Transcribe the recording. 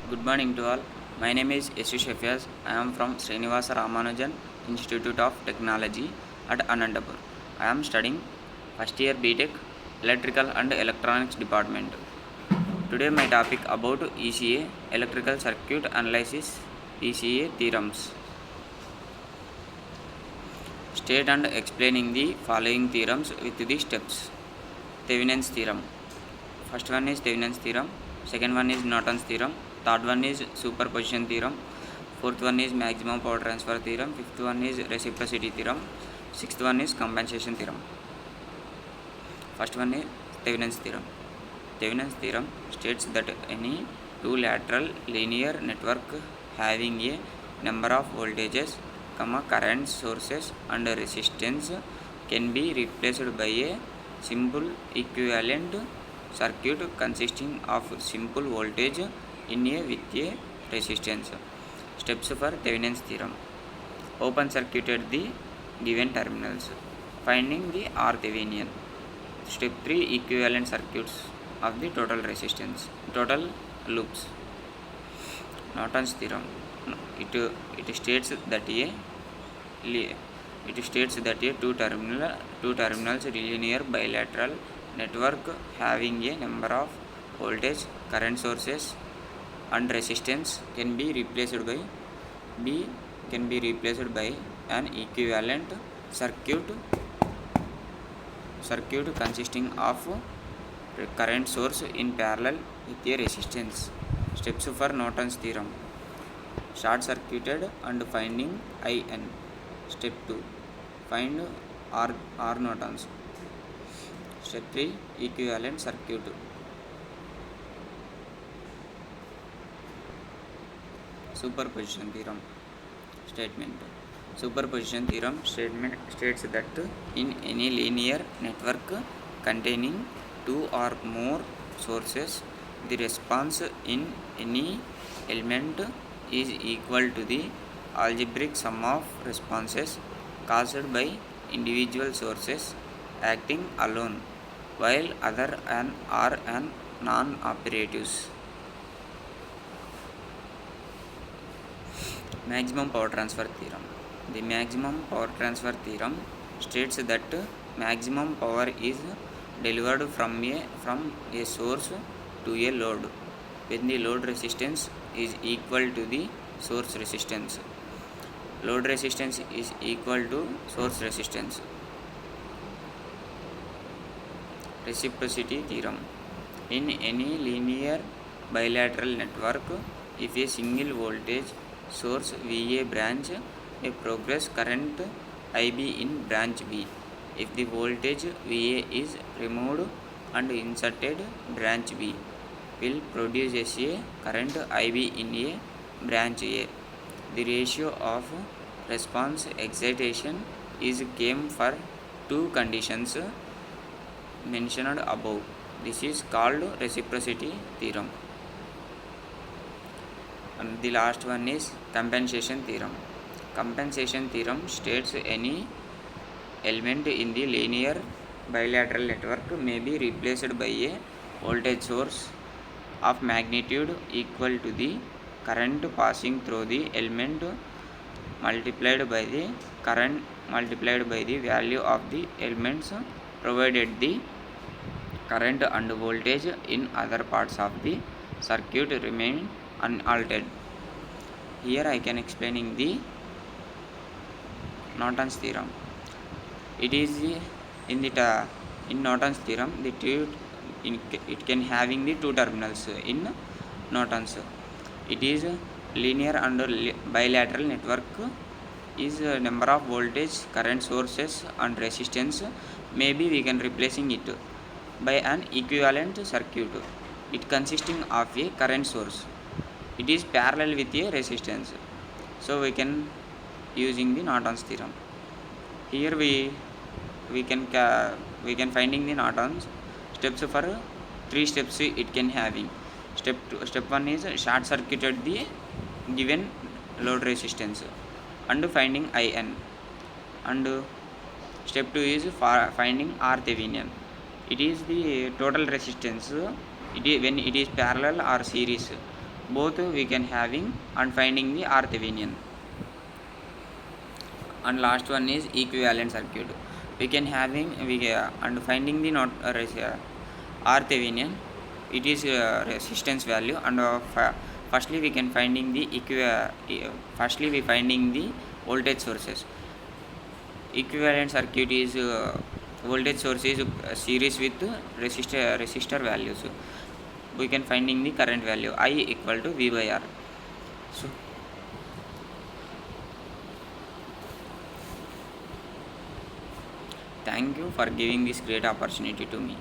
Good morning to all. My name is Yesu Shafiaz. I am from Srinivasa Ramanujan Institute of Technology at Anandapur. I am studying first year BTech Electrical and Electronics Department. Today my topic about ECA Electrical Circuit Analysis ECA theorems. State and explaining the following theorems with the steps. Thevenin's theorem. First one is Thevenin's theorem. Second one is Norton's theorem. Third one is superposition theorem. Fourth one is maximum power transfer theorem. Fifth one is reciprocity theorem. Sixth one is compensation theorem. First one is Thevenin's theorem. Thevenin's theorem states that any two lateral linear network having a number of voltages, current sources and resistance can be replaced by a simple equivalent circuit consisting of simple voltage in a with a resistance. Steps for Thevenin's theorem. Open circuited the given terminals. Finding the RThevenin. Step 3 equivalent circuits of the total resistance, total loops. Norton's theorem. It states that a two terminals linear bilateral network having a number of voltage, current sources and resistance can be replaced by an equivalent circuit consisting of current source in parallel with a resistance. Steps for Norton's theorem. Short circuited and finding IN. Step 2. Find R Norton's. Step 3. Equivalent circuit. Superposition theorem. Statement. Superposition theorem statement states that in any linear network containing two or more sources, the response in any element is equal to the algebraic sum of responses caused by individual sources acting alone, while other are non-operatives. Maximum power transfer theorem. The maximum power transfer theorem states that maximum power is delivered from a source to a load when the load resistance is equal to the source resistance. Load resistance is equal to source resistance. Reciprocity theorem. In any linear bilateral network, if a single voltage source VA branch a progress current IB in branch B. If the voltage VA is removed and inserted, branch B will produce a current IB in a branch A. The ratio of response excitation is came for two conditions mentioned above. This is called reciprocity theorem. And the last one is compensation theorem. Compensation theorem states any element in the linear bilateral network may be replaced by a voltage source of magnitude equal to the current passing through the element multiplied by the current multiplied by the value of the elements, provided the current and voltage in other parts of the circuit remain unaltered. Here I can explaining the Norton's theorem. It is in Norton's theorem it can having the two terminals in Norton's. It is linear and bilateral network is number of voltage, current sources and resistance. Maybe we can replacing it by an equivalent circuit. It consisting of a current source. It is parallel with a resistance. So we can using the Norton's theorem. Here we can finding the Norton's steps for three steps it can having. Step 1 is short circuited the given load resistance and finding IN, and step 2 is finding RThevenin. It is the total resistance when it is parallel or series. both we can having and finding the RThevenin. And last one is equivalent circuit. We can having and finding the not RThevenin. It is resistance value, and firstly we can finding the firstly we finding the voltage sources. Equivalent circuit is voltage source is series with resistor values. We can finding the current value I equal to V by R. So thank you for giving this great opportunity to me.